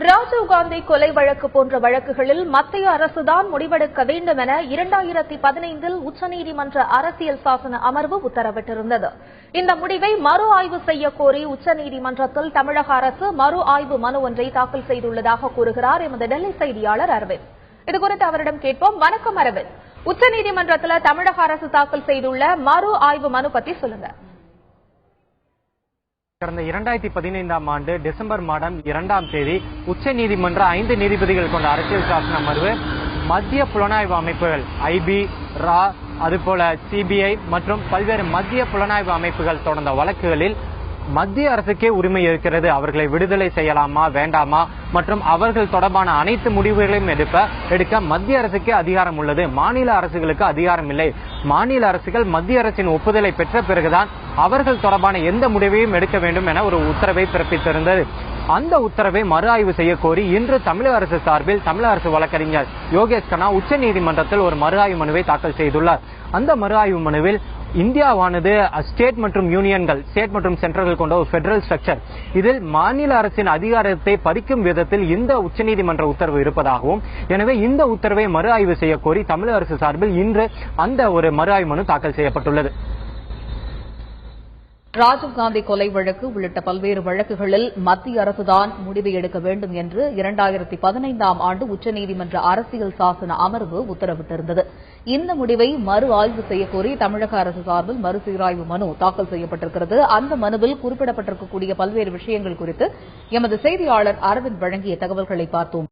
ராஜீவ்காந்தி கொலை வழக்கு போன்ற வழக்குகளில் மத்திய அரசுதான் முடிவெடுக்க வேண்டும் என 2015 உச்சநீதிமன்ற அரசியல் சாசன அமர்வு உத்தரவிட்டிருந்தது. இந்த முடிவை மறு ஆய்வு செய்ய கோரி உச்சநீதிமன்றத்தில் தமிழக அரசு மறு ஆய்வு மனு ஒன்றை தாக்கல் செய்துள்ளதாக கூறுகிறார் எமது டெல்லி செய்தியாளர் அரவிந்த். இதுகுறித்து அவரிடம் கேட்போம். வணக்கம் அரவிந்த். உச்சநீதிமன்றத்தில் தமிழக அரசு தாக்கல் செய்துள்ள மறு ஆய்வு மனு பற்றி சொல்லுங்க. கடந்த 2015ஆம் ஆண்டு டிசம்பர் மாதம் 2ஆம் தேதி உச்சநீதிமன்ற 5 நீதிபதிகள் கொண்ட அரசியல் சாசன அமர்வு மத்திய புலனாய்வு அமைப்புகள் ஐபி, ரா, அதுபோல சிபிஐ மற்றும் பல்வேறு மத்திய புலனாய்வு அமைப்புகள் தொடர்ந்த வழக்குகளில் மத்திய அரசுக்கே உரிமை இருக்கிறது, அவர்களை விடுதலை செய்யலாமா வேண்டாமா மற்றும் அவர்கள் தொடர்பான அனைத்து முடிவுகளையும் எடுக்க மத்திய அரசுக்கே அதிகாரம் உள்ளது, மாநில அரசுகளுக்கு அதிகாரம் இல்லை, மாநில அரசுகள் மத்திய அரசின் ஒப்புதலை பெற்ற பிறகுதான் அவர்கள் தொடர்பான எந்த முடிவையும் எடுக்க வேண்டும் என ஒரு உத்தரவை பிறப்பித்திருந்தது. அந்த உத்தரவை மறு ஆய்வு செய்ய கோரி இன்று தமிழக அரசு சார்பில் தமிழக அரசு வழக்கறிஞர் யோகேஷ் கண்ணா உச்சநீதிமன்றத்தில் ஒரு மறு ஆய்வு மனுவை தாக்கல் செய்துள்ளார். அந்த மறு ஆய்வு மனுவில் இந்தியாவானது ஸ்டேட் மற்றும் யூனியன்கள், ஸ்டேட் மற்றும் சென்ட்ரல்கள் கொண்ட ஒரு பெடரல் ஸ்ட்ரக்சர், இதில் மாநில அரசின் அதிகாரத்தை பறிக்கும் விதத்தில் இந்த உச்சநீதிமன்ற உத்தரவு இருப்பதாகவும், எனவே இந்த உத்தரவை மறு ஆய்வு செய்ய கோரி தமிழக அரசு சார்பில் இன்று அந்த ஒரு மறு ஆய்வு மனு தாக்கல் செய்யப்பட்டுள்ளது. ராஜீவ்காந்தி கொலை வழக்கு உள்ளிட்ட பல்வேறு வழக்குகளில் மத்திய அரசுதான் முடிவை எடுக்க வேண்டும் என்று 2015ஆம் ஆண்டு உச்சநீதிமன்ற அரசியல் சாசன அமர்வு உத்தரவிட்டிருந்தது. இந்த முடிவை மறு ஆய்வு செய்யக்கோரி தமிழக அரசு சார்பில் மறுசீராய்வு மனு தாக்கல் செய்யப்பட்டிருக்கிறது. அந்த மனுவில் குறிப்பிடப்பட்டிருக்கக்கூடிய பல்வேறு விஷயங்கள் குறித்து எமது செய்தியாளர் அரவிந்த் வழங்கிய தகவல்களை பார்த்தோம்.